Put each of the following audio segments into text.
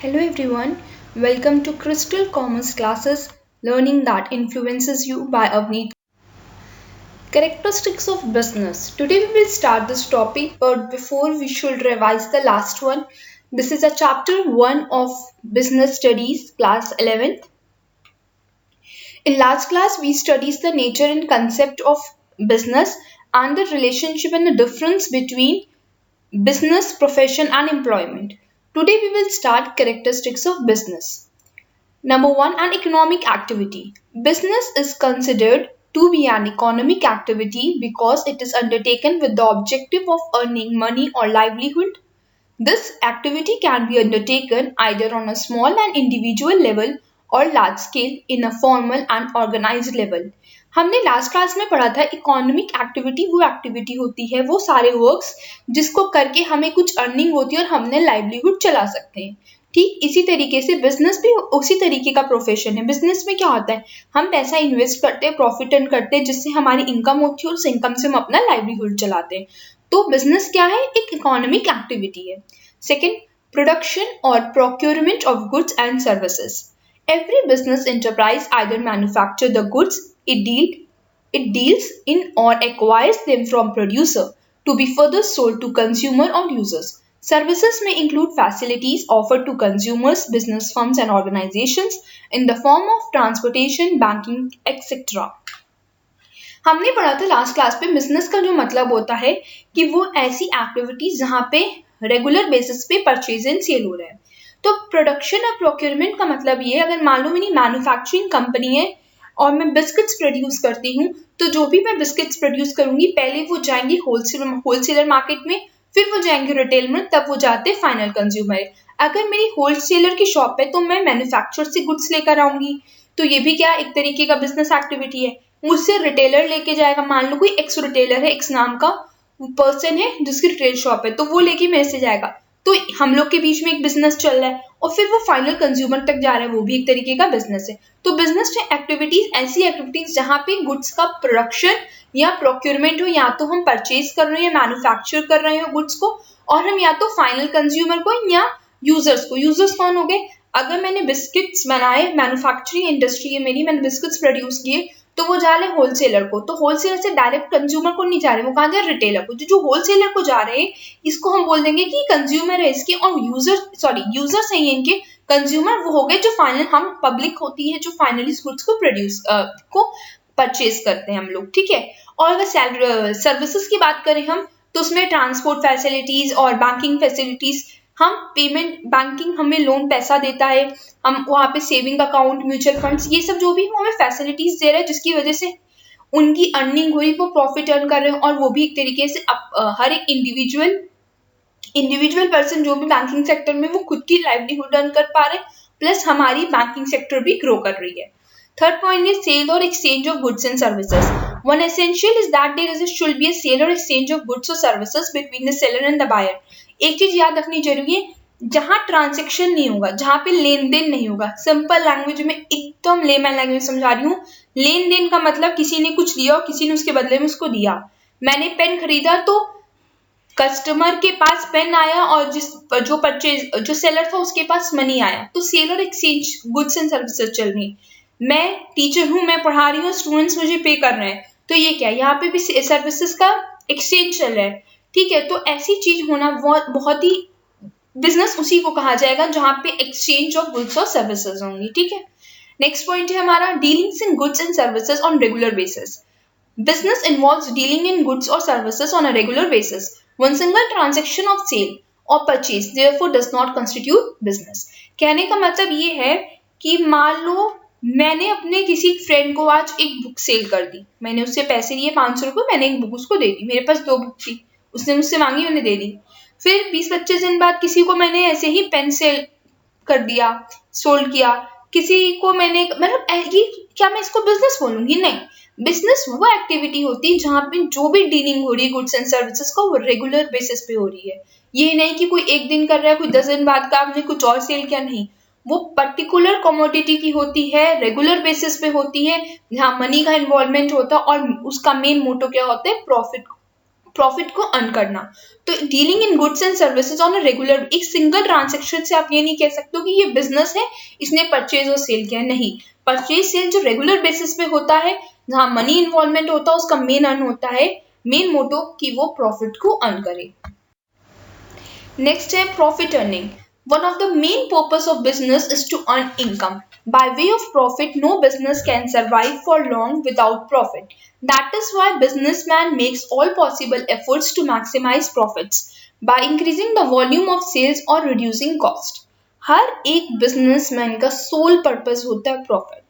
Hello everyone, welcome to Crystal Commerce classes Learning that Influences You by Avneet. Characteristics of business. Today we will start this topic, but before we should revise the last one. This is a chapter 1 of Business Studies, class 11th. In last class, we studied the nature and concept of business and the relationship and the difference between business, profession and employment. Today we will start characteristics of business. Number one, an economic activity. Business is considered to be an economic activity because it is undertaken with the objective of earning money or livelihood. This activity can be undertaken either on a small and individual level or large scale in a formal and organized level. हमने last class में पढ़ा था economic activity वो activity होती है वो सारे works जिसको करके हमें कुछ अर्निंग होती है और हमने लाइवलीहुड चला सकते हैं. ठीक इसी तरीके से बिजनेस भी उसी तरीके का प्रोफेशन है. बिजनेस में क्या होता है, हम पैसा इन्वेस्ट करते हैं, प्रॉफिट अर्न करते हैं, जिससे हमारी इनकम होती है और उस इनकम से हम अपना लाइवलीहुड चलाते हैं. तो बिजनेस क्या है, एक इकोनॉमिक एक्टिविटी है. सेकेंड, प्रोडक्शन और procurement of goods and services. Every business enterprise either manufacture the goods it deals in or acquires them from producer to be further sold to consumer or users. Services may include facilities offered to consumers, business firms and organizations in the form of transportation, banking, etc. हमने पढ़ा था last class पे business का जो मतलब होता है कि वो ऐसी एक्टिविटीज जहाँ पे रेगुलर बेसिस पे परचेज एंड सेल हो रहा है. तो प्रोडक्शन और प्रोक्योरमेंट का मतलब ये है, अगर मान लो मेरी मैन्युफैक्चरिंग कंपनी है और मैं बिस्किट्स प्रोड्यूस करती हूँ, तो जो भी मैं बिस्किट्स प्रोड्यूस करूंगी पहले वो जाएंगी होलसेलर मार्केट में, फिर वो जाएंगे रिटेल में, तब वो जाते हैं फाइनल कंज्यूमर. अगर मेरी होलसेलर की शॉप है तो मैं मैन्युफैक्चर से गुड्स लेकर आऊंगी, तो ये भी क्या एक तरीके का बिजनेस एक्टिविटी है. मुझसे रिटेलर लेके जाएगा, मान लो कोई एक्स रिटेलर है, एक्स नाम का पर्सन है जिसकी रिटेल शॉप है, तो वो लेके मेरे से जाएगा, तो हम लोग के बीच में एक बिजनेस चल रहा है और फिर वो फाइनल कंज्यूमर तक जा रहा है, वो भी एक तरीके का बिजनेस है. तो बिजनेस एक्टिविटीज ऐसी एक्टिविटीज जहाँ पे गुड्स का प्रोडक्शन या प्रोक्योरमेंट हो, या तो हम परचेज कर रहे हैं या मैन्युफैक्चर कर रहे हैं गुड्स को, और हम या तो फाइनल कंज्यूमर को या यूजर्स को. यूजर्स कौन हो गए, अगर मैंने बिस्किट्स बनाए, मैन्युफैक्चरिंग इंडस्ट्री है मेरी, मैंने बिस्किट्स प्रोड्यूस किए, तो वो जा रहे हैं होलसेलर को, तो होलसेलर से डायरेक्ट कंज्यूमर को नहीं जा रहे, वो कहाँ जा रहे, रिटेलर को. जो होलसेलर को जा रहे हैं इसको हम बोल देंगे कि कंज्यूमर है इसके, और यूजर्स हैं इनके. कंज्यूमर वो हो गए जो फाइनल हम पब्लिक होती है जो फाइनली गुड्स को प्रोड्यूस को परचेज करते हैं हम लोग. ठीक है. और अगर सर्विसेज की बात करें हम, तो उसमें ट्रांसपोर्ट फैसिलिटीज और बैंकिंग फैसिलिटीज, हम पेमेंट बैंकिंग हमें लोन पैसा देता है, हम वहाँ पे सेविंग अकाउंट, म्यूचुअल फंड्स, ये सब जो भी हमें फैसिलिटीज दे रहा है जिसकी वजह से उनकी अर्निंग हुई, वो प्रॉफिट अर्न कर रहे हैं, और वो भी एक तरीके से हर एक इंडिविजुअल पर्सन जो भी बैंकिंग सेक्टर में वो खुद की लाइवलीहुड अर्न कर पा रहे हैं, प्लस हमारी बैंकिंग सेक्टर भी ग्रो कर रही है. Third point is sale or exchange of goods and services. One essential is that should be a sale or exchange of goods or services between the seller and the buyer. एक चीज याद रखनी जरूरी है, जहाँ ट्रांजेक्शन नहीं होगा, जहाँ पे लेन देन नहीं होगा, सिंपल लैंग्वेज में एकदम लेमैन लैंग्वेज समझा रही हूँ. लेन देन का मतलब किसी ने कुछ लिया और किसी ने उसके बदले में उसको दिया. मैंने पेन खरीदा तो कस्टमर के पास पेन आया और जो सेलर था उसके पास मनी आया, तो सेल और एक्सचेंज गुड्स एंड सर्विसेज चल रही. मैं टीचर हूँ, मैं पढ़ा रही हूँ, स्टूडेंट्स मुझे पे कर रहे हैं, तो ये क्या, यहाँ पे भी सर्विसेज का एक्सचेंज चल रहा है. ठीक है. तो ऐसी चीज होना बहुत ही बिजनेस उसी को कहा जाएगा जहाँ पे एक्सचेंज ऑफ गुड्स और सर्विसेज होंगी. ठीक है. नेक्स्ट पॉइंट है हमारा dealings in goods and services on regular basis. Business involves dealing in goods or services on a regular basis. One single transaction of sale or purchase therefore does not constitute business. कहने का मतलब ये है कि मान लो मैंने अपने किसी फ्रेंड को आज एक बुक सेल कर दी, मैंने उससे पैसे लिए 500 रुपये, मैंने एक बुक उसको दे दी, मेरे पास 2 बुक थी, उसने मुझसे मांगी, मैंने दे दी. फिर 20-25 दिन बाद किसी को मैंने ऐसे ही पेन सेल कर दिया, सोल्ड किया, किसी को मैंने, मतलब ये क्या मैं इसको बिजनेस बोलूंगी? नहीं. बिजनेस वो एक्टिविटी होती है जहाँ पे जो भी डीलिंग हो रही है गुड्स एंड सर्विसेज का, वो रेगुलर बेसिस पे हो रही है. ये नहीं कि कोई एक दिन कर रहा है, कोई 10 दिन बाद का आपने कुछ और सेल किया, नहीं. वो पर्टिकुलर कमोडिटी की होती है, रेगुलर बेसिस पे होती है, जहाँ मनी का इन्वॉल्वमेंट होता है, और उसका मेन मोटो क्या होता है, प्रॉफिट प्रॉफिट को अर्न करना। तो dealing in goods and services on a regular, एक सिंगल ट्रांजेक्शन से आप ये नहीं कह सकते हो कि ये बिजनेस है, इसने परचेज और सेल किया, नहीं। परचेज सेल जो रेगुलर बेसिस पे होता है, जहां मनी इन्वॉल्वमेंट होता है, उसका मेन अर्न होता है, मेन मोटो कि वो प्रॉफिट को अर्न करे। नेक्स्ट है profit earning. One of the main purpose of business is to earn income. By way of profit, no business can survive for long without profit. That is why businessman makes all possible efforts to maximize profits by increasing the volume of sales or reducing cost. हर एक businessman का soul purpose होता है profit.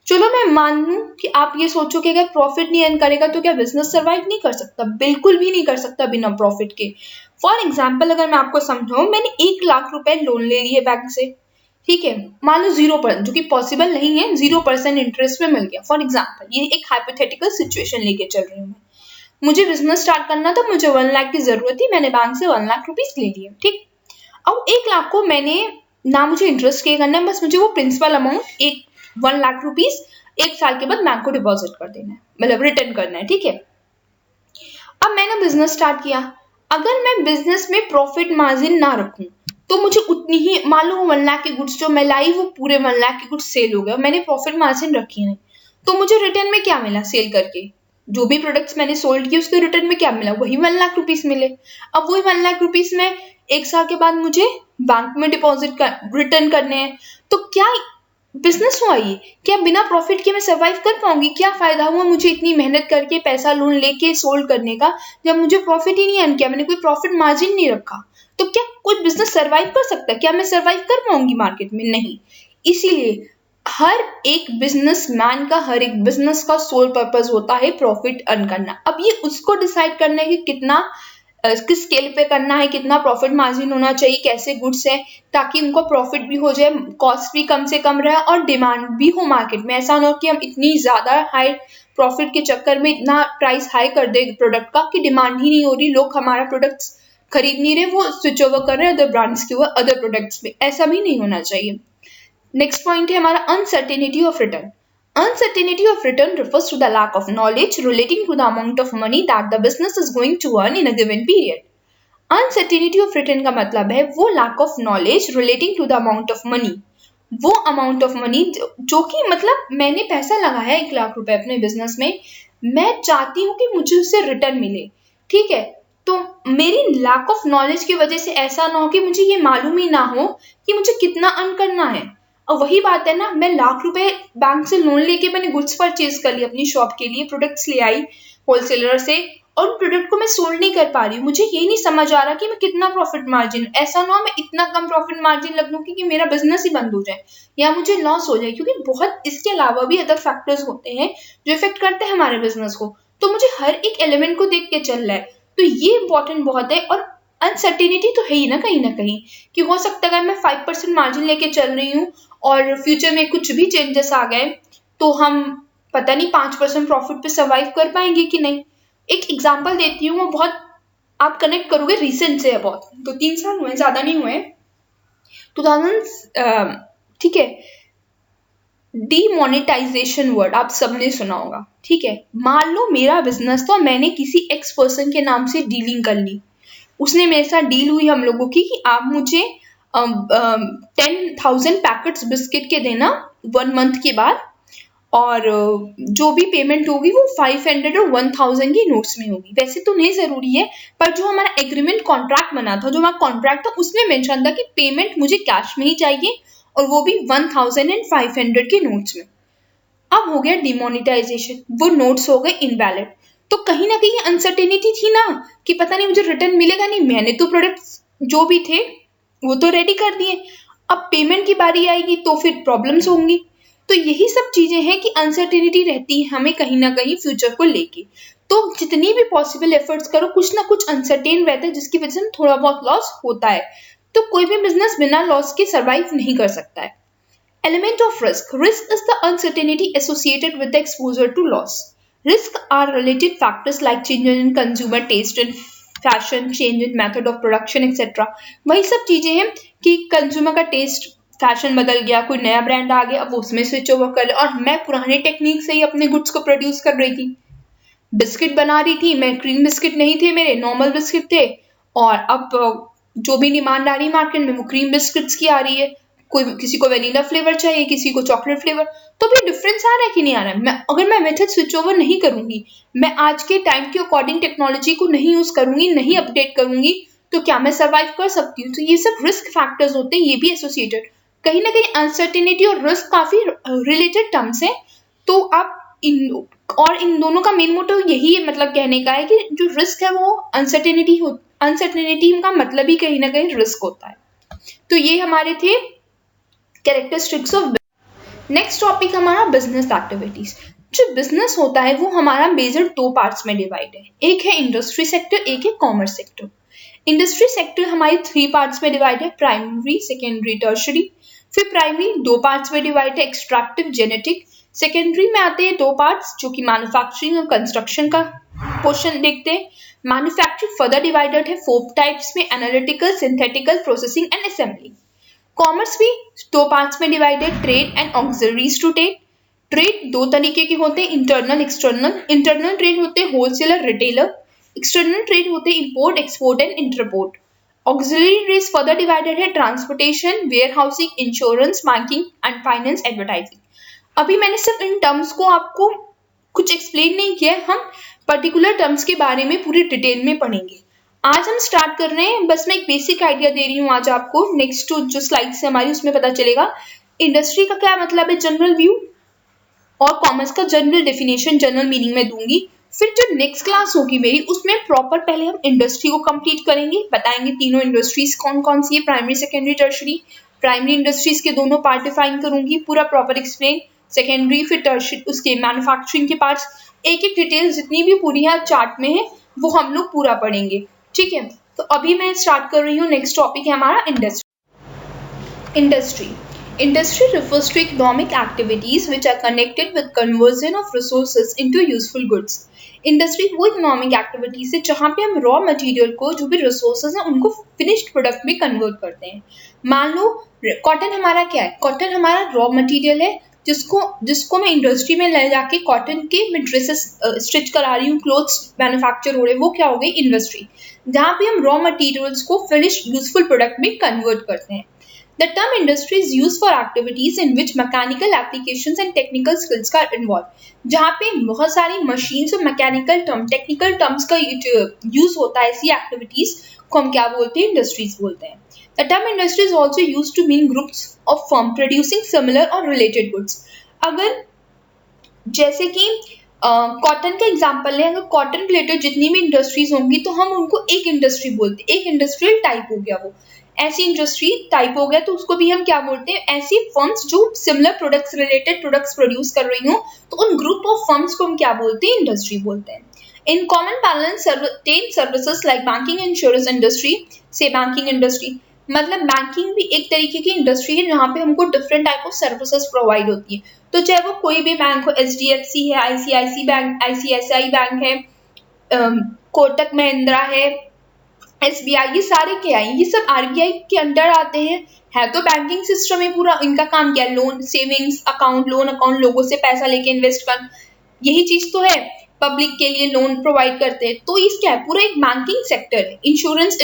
चलो मैं मान लूं कि आप ये सोचो कि अगर प्रॉफिट नहीं अर्न करेगा तो क्या बिजनेस सर्वाइव नहीं कर सकता? बिल्कुल भी नहीं कर सकता बिना प्रॉफिट के। फॉर एग्जाम्पल अगर मैं आपको समझाऊं, मैंने 1 लाख रुपए लोन ले लिए बैंक से, ठीक है, मान लो 0%, जो कि पॉसिबल नहीं है, 0% इंटरेस्ट में मिल गया। फॉर एग्जाम्पल ये एक हाइपोथेटिकल सिचुएशन लेके चल रही हूँ मैं। मुझे बिजनेस स्टार्ट करना था, मुझे 1 लाख की जरूरत थी, मैंने बैंक से 1 लाख रुपीज ले लिए, ठीक। अब 1 लाख को मैंने ना मुझे इंटरेस्ट पे करना है, बस मुझे वो प्रिंसिपल अमाउंट 1 लाख रुपीज 1 साल के बाद बैंक को डिपॉजिट कर देना है, मतलब रिटर्न करना है, ठीक है। अब मैंने बिजनेस स्टार्ट किया, अगर मैं बिजनेस में प्रॉफिट मार्जिन ना रखूं तो मुझे उतनी ही, मान लो 1 लाख के गुड्स जो मैं लाई वो पूरे 1 लाख के गुड्स सेल हो गए, मैंने प्रॉफिट मार्जिन रखी नहीं, तो मुझे रिटर्न में क्या मिला? सेल करके जो भी प्रोडक्ट्स मैंने सोल्ड किए उसके रिटर्न में क्या मिला? वही 1 लाख रुपीज मिले। अब वही 1 लाख रुपीज में 1 साल के बाद मुझे बैंक में डिपॉजिट रिटर्न करने हैं, तो क्या बिजनेस हुआ ये? क्या बिना प्रॉफिट के मैं सर्वाइव कर पाऊंगी? क्या फायदा हुआ मुझे इतनी मेहनत करके पैसा लोन लेके सोल्ड करने का, जब मुझे प्रॉफिट ही नहीं अर्न किया, मैंने कोई प्रॉफिट मार्जिन नहीं रखा? तो क्या कोई बिजनेस सर्वाइव कर सकता है? क्या मैं सर्वाइव कर पाऊंगी मार्केट में? नहीं। इसीलिए हर एक बिजनेसमैन का, हर एक बिजनेस का सोल पर्पस होता है प्रॉफिट अर्न करना। अब ये उसको डिसाइड करना है कि कितना, किस स्केल पे करना है, कितना प्रॉफिट मार्जिन होना चाहिए, कैसे गुड्स है, ताकि उनको प्रॉफिट भी हो जाए, कॉस्ट भी कम से कम रहे और डिमांड भी हो मार्केट में। ऐसा ना हो कि हम इतनी ज्यादा हाई प्रॉफिट के चक्कर में इतना प्राइस हाई कर दे प्रोडक्ट का कि डिमांड ही नहीं हो रही, लोग हमारा प्रोडक्ट खरीद नहीं रहे, वो स्विच ओवर कर रहे हैं अदर ब्रांड्स के ऊपर, अदर प्रोडक्ट्स में। ऐसा भी नहीं होना चाहिए। नेक्स्ट पॉइंट है हमारा uncertainty of return. Uncertainty of return refers to the lack of knowledge relating to the amount of money that the business is going to earn in a given period. Uncertainty of return का मतलब है वो lack of knowledge relating to the amount of money. वो amount of money जो कि मतलब मैंने पैसा लगाया 1 लाख रुपए अपने बिजनेस में, मैं चाहती हूँ कि मुझे उससे रिटर्न मिले, ठीक है। तो मेरी lack of knowledge की वजह से ऐसा ना हो कि मुझे ये मालूम ही ना हो कि मुझे कितना अर्न करना है। और वही बात है ना, मैं लाख रुपए बैंक से लोन लेके मैंने गुड्स परचेज कर ली अपनी शॉप के लिए, प्रोडक्ट्स ले आई होलसेलर से, और उन प्रोडक्ट को मैं सोल्ड नहीं कर पा रही हूँ। मुझे ये नहीं समझ आ रहा कि मैं कितना प्रॉफिट मार्जिन, ऐसा ना हो मैं इतना कम प्रॉफिट मार्जिन लग लूँ कि मेरा बिजनेस ही बंद हो जाए या मुझे लॉस हो जाए, क्योंकि बहुत इसके अलावा भी अदर फैक्टर्स होते हैं जो इफेक्ट करते हैं हमारे बिजनेस को। तो मुझे हर एक एलिमेंट को देख के चल रहा है, तो ये इंपॉर्टेंट बहुत है। और अनसर्टेनिटी तो है ही ना कहीं कि हो सकता है अगर मैं 5% मार्जिन लेके चल रही हूँ और फ्यूचर में कुछ भी चेंजेस आ गए तो हम पता नहीं 5% प्रॉफिट पे सर्वाइव कर पाएंगे कि नहीं। एक एग्जांपल देती हूँ, वो बहुत आप कनेक्ट करोगे, रिसेंट से है, बहुत 2-3 साल हुए, ज्यादा नहीं हुए, 2000, ठीक है। डीमोनेटाइजेशन वर्ड आप सबने सुना होगा, ठीक है। मान लो मेरा बिजनेस तो मैंने किसी एक्स पर्सन के नाम से डीलिंग कर ली, उसने मेरे साथ डील हुई हम लोगों की कि आप मुझे 10,000 पैकेट्स बिस्किट के देना 1 मंथ के बाद, और जो भी पेमेंट होगी वो 500 और 1000 की नोट्स में होगी। वैसे तो नहीं जरूरी है, पर जो हमारा एग्रीमेंट कॉन्ट्रैक्ट बना था, जो हमारा कॉन्ट्रैक्ट था, उसमें मेंशन था कि पेमेंट मुझे कैश में ही चाहिए और वो भी 1500 के नोट्स में। अब हो गया डिमोनेटाइजेशन, वो नोट्स हो गए इनवैलिड, तो कहीं ना कहीं अनसर्टेनिटी थी ना कि पता नहीं मुझे रिटर्न मिलेगा नहीं। मैंने तो प्रोडक्ट्स जो भी थे वो तो रेडी कर दिए, अब पेमेंट की बारी आएगी तो फिर प्रॉब्लम्स होंगी। तो यही सब चीजें हैं कि अनसर्टेनिटी रहती है हमें कहीं ना कहीं फ्यूचर को लेके। तो जितनी भी पॉसिबल एफर्ट्स करो, कुछ ना कुछ अनसर्टेन रहता है जिसकी वजह से थोड़ा बहुत लॉस होता है। तो कोई भी बिजनेस बिना लॉस के सर्वाइव नहीं कर सकता है। Element of risk. Risk is the uncertainty associated with the exposure to loss. Risk are related factors like changes in consumer taste and fashion, change in method of production, etc. वही सब चीजें हैं कि consumer का test, fashion बदल गया, कोई नया ब्रांड आ गया, अब उसमें स्विच ओवर कर ले, और मैं पुराने टेक्निक से ही अपने गुड्स को प्रोड्यूस कर रही थी। बिस्किट बना रही थी मैं, क्रीम बिस्किट नहीं थे मेरे, नॉर्मल बिस्किट थे, और अब जो भी डिमांड आ रही है मार्केट में वो क्रीम बिस्किट्स की आ रही है। कोई किसी को वेनिला फ्लेवर चाहिए, किसी को चॉकलेट फ्लेवर, तो भी डिफरेंस आ रहा है कि नहीं आ रहा है। अगर मैं मेथड स्विच ओवर नहीं करूंगी, मैं आज के टाइम के अकॉर्डिंग टेक्नोलॉजी को नहीं यूज करूंगी, नहीं अपडेट करूंगी, तो क्या मैं सर्वाइव कर सकती हूँ? तो ये सब रिस्क फैक्टर्स होते हैं, ये भी एसोसिएटेड। कहीं ना कहीं अनसर्टेनिटी और रिस्क काफी रिलेटेड टर्म्स है। तो आप इन दोनों का मेन मोटिव यही है, मतलब कहने का है कि जो रिस्क है वो अनसर्टेनिटी का मतलब ही कहीं ना कहीं रिस्क होता है। तो ये हमारे थे कैरेक्टरिस्टिक्स ऑफ। नेक्स्ट टॉपिक हमारा बिजनेस एक्टिविटीज। जो बिजनेस होता है वो हमारा मेजर दो पार्ट्स में डिवाइड है, एक है इंडस्ट्री सेक्टर, एक है कॉमर्स सेक्टर। इंडस्ट्री सेक्टर हमारी 3 पार्ट्स में डिवाइड है, प्राइमरी, सेकेंडरी, टर्शरी। फिर प्राइमरी 2 पार्ट्स में डिवाइड है, एक्सट्रैक्टिव, जेनेटिक। सेकेंडरी में आते हैं 2 पार्ट्स जो कि मैन्युफैक्चरिंग और कंस्ट्रक्शन का पोर्शन देखते हैं। मैन्युफैक्चरिंग फर्दर डिवाइडेड है 4 टाइप्स में, analytical, synthetical, processing and assembly. Commerce भी 2 पार्ट्स में divided, trade and auxiliaries to trade. Trade 2 तरीके के होते हैं, इंटरनल, एक्सटर्नल। इंटरनल ट्रेड होते हैं होलसेलर, रिटेलर। एक्सटर्नल ट्रेड होते हैं import, export and entrepot. Auxiliary trade further divided है transportation, warehousing, insurance, banking and finance, advertising. अभी मैंने सिर्फ इन टर्म्स को आपको कुछ एक्सप्लेन नहीं किया, हम पर्टिकुलर टर्म्स के बारे में पूरी डिटेल में पढ़ेंगे। आज हम स्टार्ट कर रहे हैं, बस मैं एक बेसिक आइडिया दे रही हूँ आज आपको। नेक्स्ट जो स्लाइड्स है हमारी उसमें पता चलेगा इंडस्ट्री का क्या मतलब है, जनरल व्यू, और कॉमर्स का जनरल डेफिनेशन, जनरल मीनिंग में दूंगी। फिर जो नेक्स्ट क्लास होगी मेरी उसमें प्रॉपर पहले हम इंडस्ट्री को कंप्लीट करेंगे, बताएंगे तीनों इंडस्ट्रीज कौन कौन सी है, primary, secondary, tertiary. Primary industries के दोनों पार्ट डिफाइन करूंगी, पूरा प्रॉपर एक्सप्लेन। सेकेंडरी फिर टर्शरी, उसके मैन्युफैक्चरिंग के पार्ट्स, एक एक डिटेल जितनी भी पूरी यहाँ चार्ट में है वो हम लोग पूरा पढ़ेंगे, ठीक है। तो अभी मैं स्टार्ट कर रही हूँ, नेक्स्ट टॉपिक है हमारा industry. Industry refers to economic activities which are connected with conversion of resources into useful goods. Industry वो इकोनॉमिक एक्टिविटीज है जहाँ पे हम रॉ मटेरियल को, जो भी रिसोर्सेज हैं उनको फिनिश्ड प्रोडक्ट में कन्वर्ट करते हैं। मान लो कॉटन हमारा क्या है, कॉटन हमारा रॉ मटेरियल है जिसको मैं इंडस्ट्री में ले जाके कॉटन के मैं ड्रेसेस स्टिच करा रही हूँ, क्लोथ्स मैन्युफैक्चर हो रहे हैं, वो क्या हो गई इंडस्ट्री, जहाँ पे हम रॉ मटेरियल्स को फिनिश्ड यूजफुल प्रोडक्ट में कन्वर्ट करते हैं। The term industry is used for activities in which mechanical applications and technical skills are involved. जहाँ पे बहुत सारी machines और mechanical term, technical terms का use होता है ऐसी activities को हम क्या बोलते हैं, industries बोलते हैं। The term industry is also used to mean groups of firm producing similar or related goods. अगर जैसे कि कॉटन का एग्जाम्पल लें, अगर कॉटन रिलेटेड जितनी भी इंडस्ट्रीज होंगी तो हम उनको एक इंडस्ट्री बोलते हैं, एक इंडस्ट्रियल टाइप हो गया वो, ऐसी इंडस्ट्री टाइप हो गया, तो उसको भी हम क्या बोलते हैं, ऐसी फर्म्स जो similar products, related products produce कर रही हो, तो उन ग्रुप ऑफ फर्म्स को हम क्या बोलते हैं, इंडस्ट्री बोलते हैं। In common parallel services like banking, insurance industry से बैंकिंग इंडस्ट्री, मतलब बैंकिंग भी एक तरीके की इंडस्ट्री है जहाँ पे हमको different type of services provide होती है। तो चाहे वो कोई भी बैंक हो, HDFC है, ICICI बैंक है, कोटक महिंद्रा है, SBI, ये सारे क्या है, ये सब RBI के अंडर आते हैं, है तो बैंकिंग सिस्टम है पूरा। इनका काम क्या है, loan, savings account, loan account, लोगों से पैसा लेके इन्वेस्ट कर, यही चीज तो है। पब्लिक के लिए लोन प्रोवाइड करते हैं, तो इस क्या है, पूरा एक बैंकिंग सेक्टर है। Insurance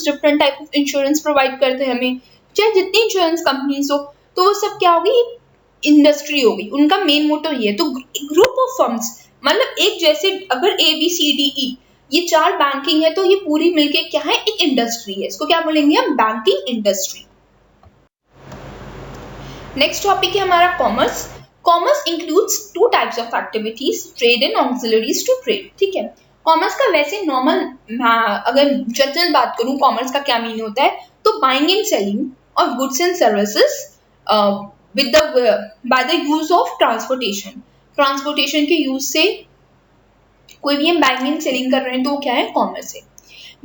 different type of insurance provide करते हैं हमें, चाहे जितनी इंश्योरेंस कंपनीज हो, तो वो सब क्या होगी, इंडस्ट्री होगी, उनका मेन मोटो ये है। तो ग्रुप ऑफ फर्म्स, मतलब एक जैसे अगर ABCDE ये 4 बैंकिंग है तो ये पूरी मिलके क्या है, एक इंडस्ट्री है, इसको क्या बोलेंगे हम, बैंकिंग इंडस्ट्री। नेक्स्ट टॉपिक है हमारा commerce. Commerce includes 2 types of activities, trade and auxiliaries to trade, ठीक है। कॉमर्स का वैसे नॉर्मल, अगर जनरल बात करूं कॉमर्स का क्या मीन होता है, तो buying and selling of goods and services with by the use of transportation के यूज से कोई भी हम बाइंग एंड सेलिंग कर रहे हैं तो क्या है, कॉमर्स है।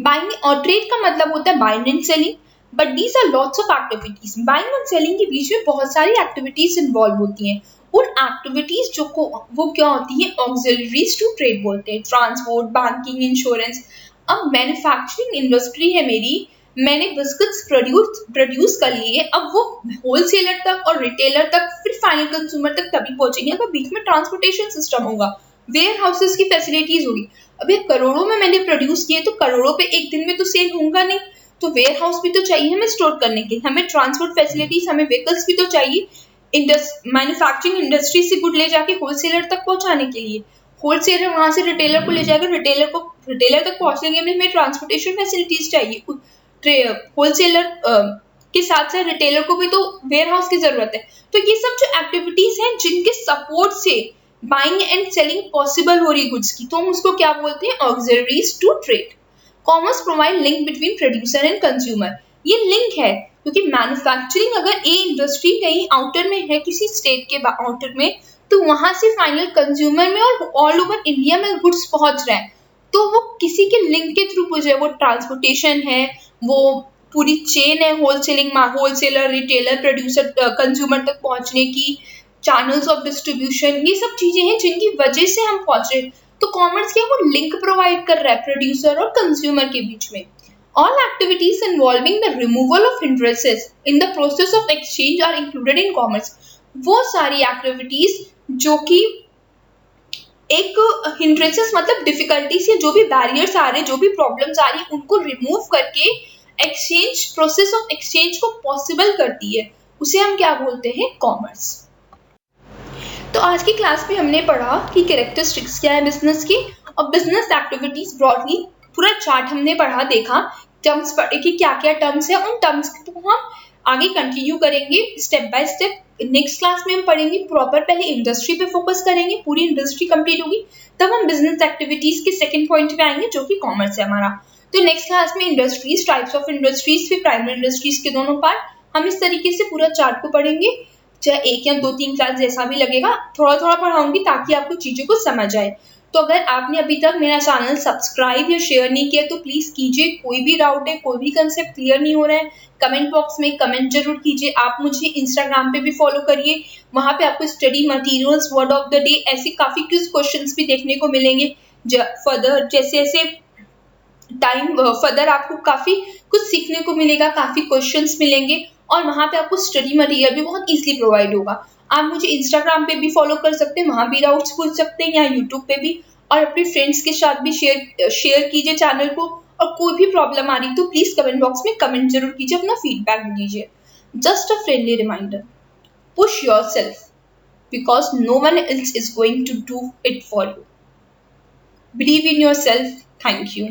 बाइंग और ट्रेड का मतलब होता है buying and selling, but these are lots of activities. Buying and selling के बीच में बहुत सारी एक्टिविटीज इन्वॉल्व होती हैं, उन एक्टिविटीज जो को वो क्या होती है, ऑक्सिलरीज टू ट्रेड बोलते हैं, ट्रांसपोर्ट, बैंकिंग, इंश्योरेंस। अब मैन्युफैक्चरिंग इंडस्ट्री है मेरी, मैंने बिस्किट्स प्रोड्यूस कर लिए, अब वो होलसेलर तक और रिटेलर तक, फिर फाइनल कंज्यूमर तक तभी पहुंचेंगे अगर बीच में ट्रांसपोर्टेशन सिस्टम होगा। वेयर हाउसेस की फैसिलिटीज होगी। अभी करोड़ों में मैंने प्रोड्यूस किए तो करोड़ों पे एक दिन में तो सेल होगा नहीं, तो वेयर हाउस भी तो चाहिए हमें स्टोर करने के, हमें ट्रांसपोर्ट फैसिलिटीज, हमें व्हीकल्स भी तो चाहिए मैन्युफैक्चरिंग इंडस्ट्री से गुड ले जाके होलसेलर तक पहुंचाने के लिए। होलसेलर वहां से रिटेलर को ले जाएगा, रिटेलर तक पहुंचने के लिए हमें ट्रांसपोर्टेशन फैसिलिटीज चाहिए। होलसेलर के साथ साथ रिटेलर को भी तो वेयर हाउस की जरूरत है। तो ये सब जो एक्टिविटीज हैं जिनके सपोर्ट से बाइंग एंड सेलिंग पॉसिबल हो रही गुड्स की, तो हम उसको क्या बोलते हैं, auxiliaries to trade. Commerce provide link between producer and consumer. ये लिंक है क्योंकि मैन्युफैक्चरिंग अगर ए इंडस्ट्री कहीं आउटर में है, किसी स्टेट के आउटर में, तो वहां से फाइनल कंज्यूमर में और ऑल ओवर इंडिया में गुड्स पहुंच रहा है, तो वो किसी के लिंक के थ्रू पहुंच रहा है। वो ट्रांसपोर्टेशन है, वो पूरी चेन है, होलसेलर, रिटेलर, प्रोड्यूसर, कंज्यूमर तक पहुंचने की चैनल्स ऑफ डिस्ट्रीब्यूशन, ये सब चीजें हैं जिनकी वजह से हम पहुंच रहे हैं। तो कॉमर्स क्या, वो लिंक प्रोवाइड कर रहा है प्रोड्यूसर और कंज्यूमर के बीच में। All activities involving the removal of hindrances in the process of exchange are included in commerce. वो सारी एक्टिविटीज जो कि एक hindrances मतलब डिफिकल्टीज या जो भी बैरियर्स आ रहे हैं, जो भी प्रॉब्लम्स आ रही है, उनको रिमूव करके एक्सचेंज, प्रोसेस ऑफ एक्सचेंज को पॉसिबल करती है, उसे हम क्या बोलते हैं, कॉमर्स। तो आज की क्लास में हमने पढ़ा कि कैरेक्टरिस्टिक्स क्या है बिजनेस की, और बिजनेस एक्टिविटीज ब्रॉडली पूरा चार्ट हमने पढ़ा, देखा, टर्म्स पढ़े कि क्या क्या टर्म्स है, उन टर्म्स को हम आगे कंटिन्यू करेंगे step by step. Next class में हम पढ़ेंगे प्रॉपर, पहले इंडस्ट्री पे फोकस करेंगे, पूरी इंडस्ट्री कंप्लीट होगी, तब हम बिजनेस एक्टिविटीज के सेकंड पॉइंट पे आएंगे जो कि कॉमर्स है हमारा। तो नेक्स्ट क्लास में इंडस्ट्रीज, टाइप्स ऑफ इंडस्ट्रीज, फिर प्राइमरी इंडस्ट्रीज के दोनों पार्ट, हम इस तरीके से पूरा चार्ट को पढ़ेंगे। चाहे एक या दो तीन क्लास जैसा भी लगेगा, थोड़ा थोड़ा पढ़ाऊंगी ताकि आपको चीजों को समझ आए। तो अगर आपने अभी तक मेरा चैनल सब्सक्राइब या शेयर नहीं किया तो प्लीज कीजिए। कोई भी डाउट है, कोई भी कंसेप्ट क्लियर नहीं हो रहा है, कमेंट बॉक्स में कमेंट जरूर कीजिए। आप मुझे इंस्टाग्राम पे भी फॉलो करिए, वहां पे आपको study materials, word of the day, ऐसे काफी क्विज क्वेश्चंस भी देखने को मिलेंगे। फर्दर जैसे जैसे टाइम फर्दर आपको काफी कुछ सीखने को मिलेगा, काफी क्वेश्चंस मिलेंगे, और वहां पे आपको स्टडी मटेरियल भी बहुत इजीली प्रोवाइड होगा। आप मुझे इंस्टाग्राम पे भी फॉलो कर सकते हैं, वहां भी डाउट्स पूछ सकते हैं, या यूट्यूब पे भी, और अपने फ्रेंड्स के साथ भी शेयर कीजिए चैनल को। और कोई भी प्रॉब्लम आ रही तो प्लीज कमेंट बॉक्स में कमेंट जरूर कीजिए, अपना फीडबैक दीजिए। Just a friendly reminder, push yourself because no one else is going to do it for you. Believe in yourself. Thank you.